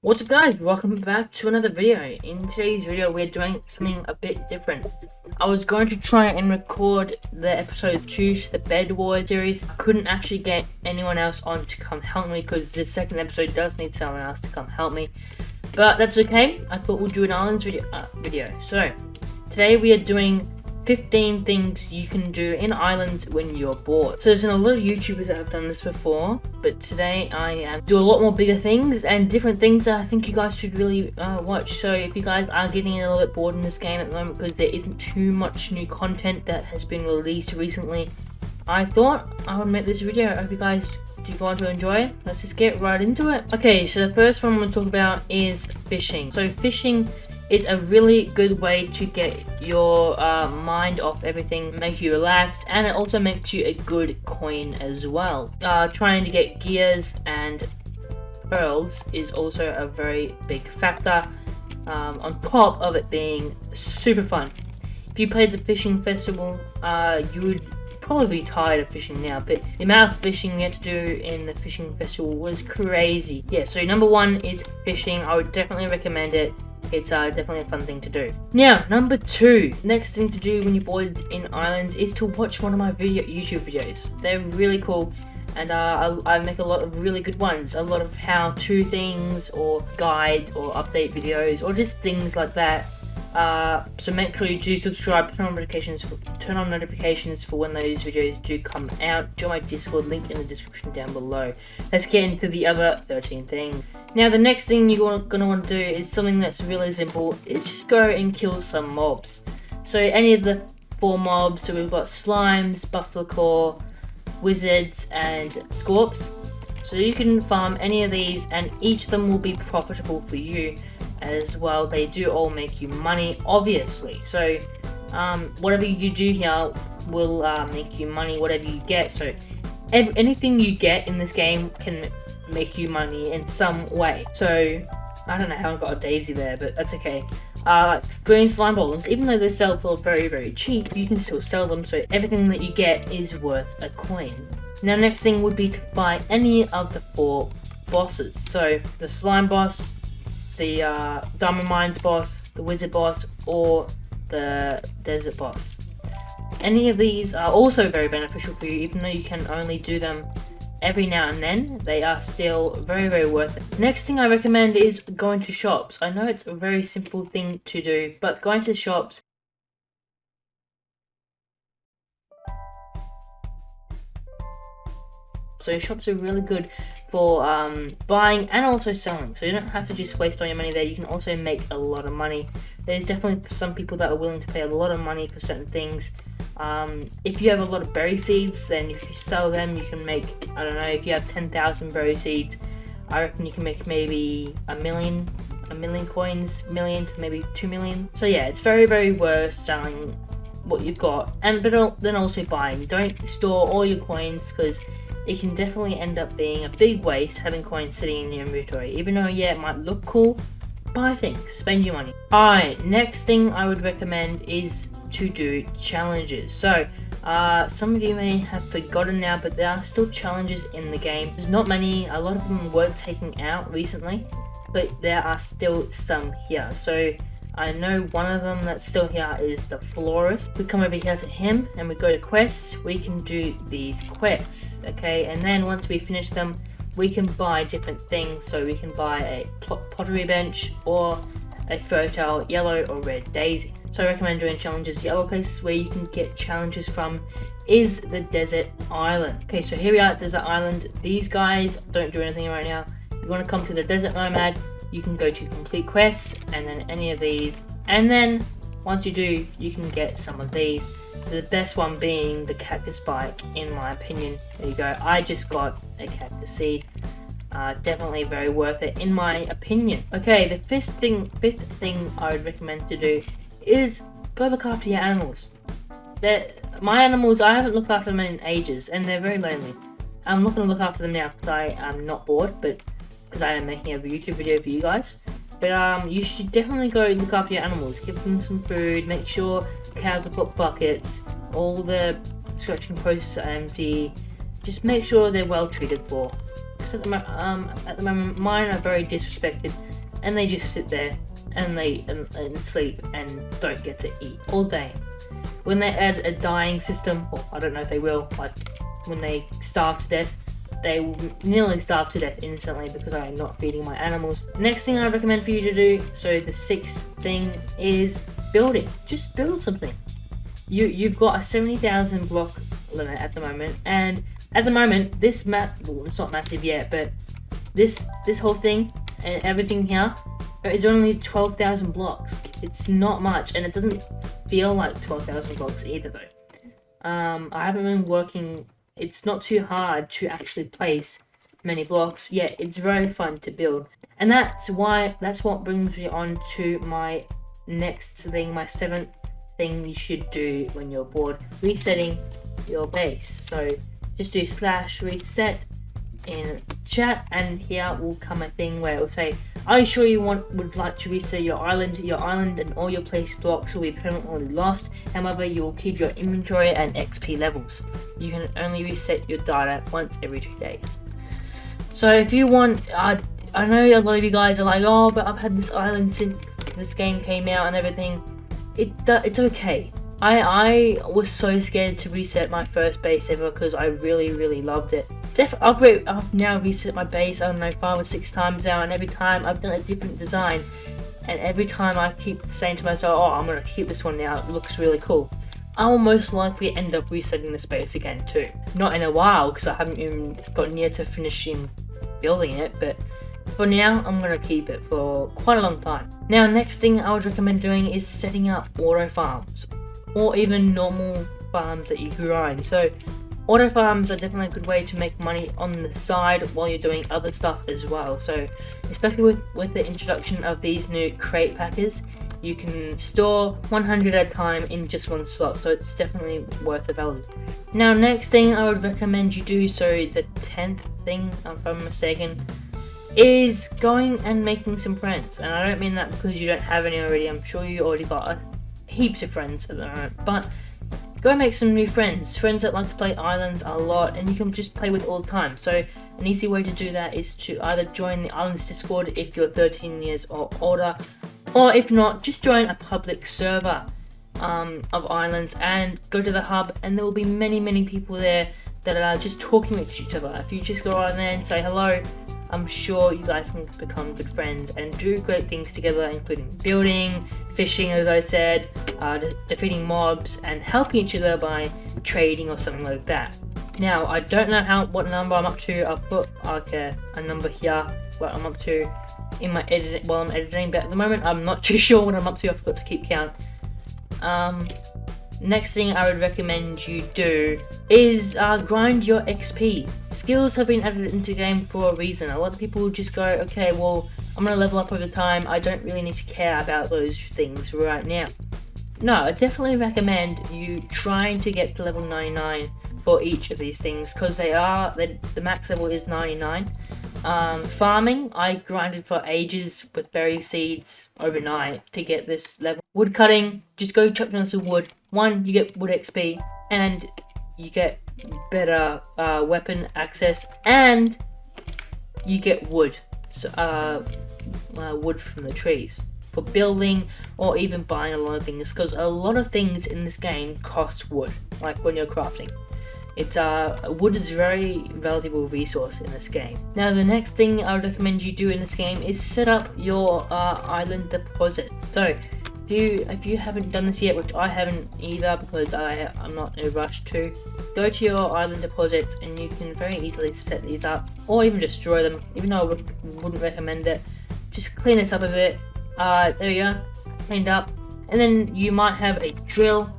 What's up guys, welcome back to another video. In today's video we're doing something a bit different. I was going to try and record the episode 2 to the Bed Wars series. I couldn't actually get anyone else on to come help me because the second episode does need someone else to come help me. But that's okay, I thought we'd do an Islands video. So, today we are doing 15 things you can do in Islands when you're bored. So there's been a lot of YouTubers that have done this before, but today I do a lot more bigger things and different things that I think you guys should really watch. So if you guys are getting a little bit bored in this game at the moment because there isn't too much new content that has been released recently, I thought I would make this video. I hope you guys do want to enjoy it. Let's just get right into it. Okay, so the first one I'm going to talk about is fishing. So fishing is a really good way to get your mind off everything, make you relaxed, and it also makes you a good coin as well. Trying to get gears and pearls is also a very big factor, on top of it being super fun. If you played the fishing festival, you would probably be tired of fishing now, but the amount of fishing you had to do in the fishing festival was crazy. Yeah, so number one is fishing. I would definitely recommend it. It's definitely a fun thing to do. Now, number two, next thing to do when you're bored in Islands is to watch one of my YouTube videos. They're really cool, and I make a lot of really good ones. A lot of how-to things, or guides, or update videos, or just things like that. So make sure you do subscribe, turn on notifications for when those videos do come out. Join my Discord, link in the description down below. Let's get into the other 13 things. Now the next thing you're gonna want to do is something that's really simple. Is just go and kill some mobs. So any of the 4 mobs. So we've got slimes, buffalo, wizards, and scorps. So you can farm any of these, and each of them will be profitable for you as well. They do all make you money, obviously. So whatever you do here will make you money, whatever you get. So anything you get in this game can make you money in some way. So I don't know how I got a daisy there, but that's okay. Green slime balls, even though they sell for very, very cheap, you can still sell them, so everything that you get is worth a coin. Now next thing would be to buy any of the 4 bosses. So the slime boss, the diamond mines boss, the wizard boss, or the desert boss. Any of these are also very beneficial for you, even though you can only do them every now and then. They are still very, very worth it. Next thing I recommend is going to shops. I know it's a very simple thing to do, but going to shops So shops are really good for buying and also selling. So you don't have to just waste all your money there. You can also make a lot of money. There's definitely some people that are willing to pay a lot of money for certain things. If you have a lot of berry seeds, then if you sell them, you can make, I don't know, if you have 10,000 berry seeds, I reckon you can make maybe a million coins, million to maybe 2 million. So yeah, it's very, very worth selling what you've got, but then also buying. Don't store all your coins, because it can definitely end up being a big waste having coins sitting in your inventory. Even though, yeah, it might look cool, buy things, spend your money. Alright, next thing I would recommend is to do challenges. So, some of you may have forgotten now, but there are still challenges in the game. There's not many, a lot of them were taken out recently, but there are still some here. So, I know one of them that's still here is the florist. We come over here to him and we go to quests. We can do these quests, okay? And then once we finish them, we can buy different things. So we can buy a pottery bench or a fertile yellow or red daisy. So I recommend doing challenges. The other places where you can get challenges from is the desert island. Okay, so here we are at desert island. These guys don't do anything right now. You want to come to the desert nomad, you can go to complete quests and then any of these, and then once you do, you can get some of these. The best one being the cactus bike, in my opinion. There you go, I just got a cactus seed. Definitely very worth it in my opinion. Okay, the fifth thing I would recommend to do is go look after your animals. My animals, I haven't looked after them in ages and they're very lonely. I'm not going to look after them now because I am not bored, but because I am making a YouTube video for you guys. But you should definitely go look after your animals. Give them some food, make sure the cows have got buckets, all the scratching posts are empty. Just make sure they're well treated for. Because at the moment mine are very disrespected and they just sit there and and sleep and don't get to eat all day. When they add a dying system, well, I don't know if they will, like when they starve to death, they will nearly starve to death instantly because I am not feeding my animals. Next thing I recommend for you to do, so the 6th thing is building. Just build something. You've got a 70,000 block limit at the moment, and at the moment this map, well, it's not massive yet, but this whole thing and everything here is only 12,000 blocks. It's not much, and it doesn't feel like 12,000 blocks either though. I haven't been working. It's not too hard to actually place many blocks, yet it's very fun to build. And that's what brings me on to my next thing, my 7th thing you should do when you're bored: resetting your base. So just do /reset in chat, and here will come a thing where it will say, are you sure you would like to reset your island? Your island and all your place blocks will be permanently lost. However, you will keep your inventory and XP levels. You can only reset your data once every 2 days. So if you want, I know a lot of you guys are like, oh, but I've had this island since this game came out and everything. It's okay. I was so scared to reset my first base ever because I really loved it. I've now reset my base, I don't know, 5 or 6 times now, and every time I've done a different design, and every time I keep saying to myself, oh, I'm going to keep this one now, it looks really cool. I will most likely end up resetting the space again too. Not in a while, because I haven't even got near to finishing building it, but for now, I'm going to keep it for quite a long time. Now, next thing I would recommend doing is setting up auto farms, or even normal farms that you grind. So auto farms are definitely a good way to make money on the side while you're doing other stuff as well. So especially with the introduction of these new crate packers, you can store 100 at a time in just one slot, so it's definitely worth the value. Now, next thing I would recommend you do, so the 10th thing, if I'm mistaken, is going and making some friends. And I don't mean that because you don't have any already. I'm sure you already got heaps of friends at the moment, but go make some new friends that like to play islands a lot, and you can just play with all the time. So an easy way to do that is to either join the islands Discord if you're 13 years or older, or if not, just join a public server of islands and go to the hub, and there will be many people there that are just talking with each other. If you just go on there and say hello, I'm sure you guys can become good friends and do great things together, including building, fishing, as I said, defeating mobs, and helping each other by trading or something like that. Now, I don't know what number I'm up to. I'll put like a number here, what I'm up to in my edit while I'm editing, but at the moment I'm not too sure what I'm up to. I forgot to keep count. Next thing I would recommend you do is grind your XP. Skills have been added into the game for a reason. A lot of people just go, okay, well, I'm going to level up over time. I don't really need to care about those things right now. No, I definitely recommend you trying to get to level 99 for each of these things, because the max level is 99. Farming, I grinded for ages with berry seeds overnight to get this level. Wood cutting, just go chop down some wood. One, you get wood XP, and you get better weapon access, and you get wood. So, wood from the trees for building or even buying a lot of things, because a lot of things in this game cost wood, like when you're crafting. It's wood is a very valuable resource in this game. Now, the next thing I would recommend you do in this game is set up your island deposit. So if you haven't done this yet, which I haven't either because I'm not in a rush to, go to your island deposits and you can very easily set these up, or even destroy them, even though I wouldn't recommend it. Just clean this up a bit. There you go, cleaned up. And then you might have a drill.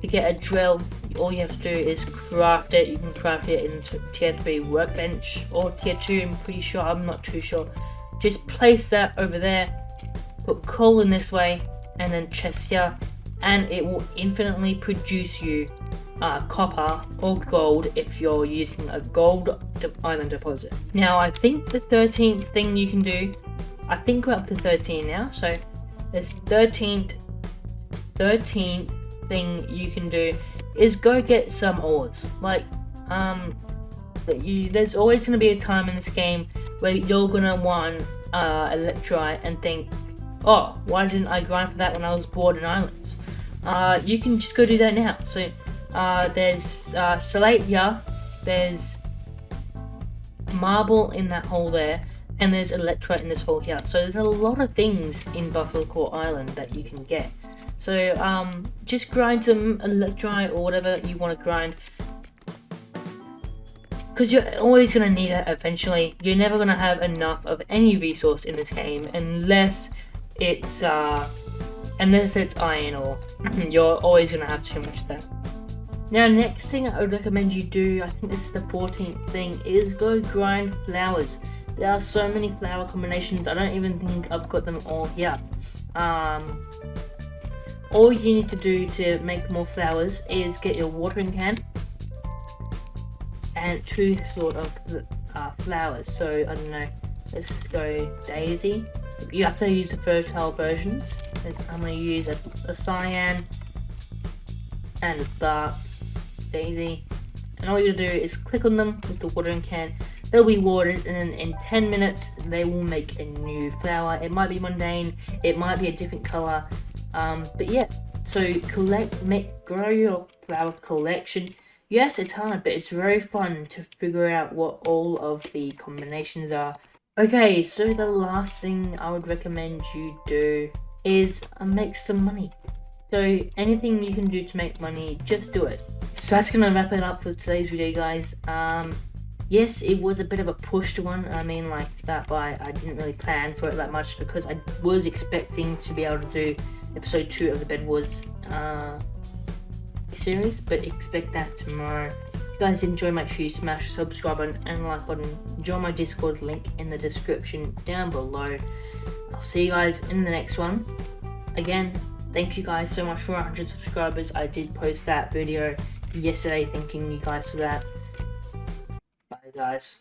To get a drill, all you have to do is craft it. You can craft it in tier 3 workbench or tier 2, I'm pretty sure, I'm not too sure. Just place that over there, put coal in this way, and then chest here, and it will infinitely produce you copper or gold if you're using a gold island deposit. Now, I think the 13th thing you can do, I think we're up to 13 now, so there's 13th thing you can do is go get some ores. Like, there's always going to be a time in this game where you're going to want Electrite and think, oh, why didn't I grind for that when I was bored in islands? You can just go do that now. So there's Slate here, there's marble in that hole there, and there's Electrite in this hole here. So there's a lot of things in Buffalo Core Island that you can get. So just grind some Electrite or whatever you want to grind, because you're always going to need it eventually. You're never going to have enough of any resource in this game unless it's iron ore. You're always going to have too much there. Now, next thing I would recommend you do, I think this is the 14th thing, is go grind flowers. There are so many flower combinations, I don't even think I've got them all here. All you need to do to make more flowers is get your watering can and 2 sort of flowers. So, I don't know, let's just go daisy. You have to use the fertile versions. I'm going to use a cyan and a dark daisy, and all you do is click on them with the watering can. They'll be watered, and then in 10 minutes they will make a new flower. It might be mundane, it might be a different color, but yeah. So grow your flower collection. Yes, it's hard, but it's very fun to figure out what all of the combinations are. Okay, so the last thing I would recommend you do is make some money. So anything you can do to make money, just do it. So that's gonna wrap it up for today's video, guys. Yes, it was a bit of a pushed one. I mean, like that, but I didn't really plan for it that much because I was expecting to be able to do episode 2 of the Bed Wars series, but expect that tomorrow. If you guys enjoy, make sure you smash the subscribe button and like button. Join my Discord link in the description down below. I'll see you guys in the next one. Again, thank you guys so much for 100 subscribers. I did post that video yesterday, thanking you guys for that. Bye guys.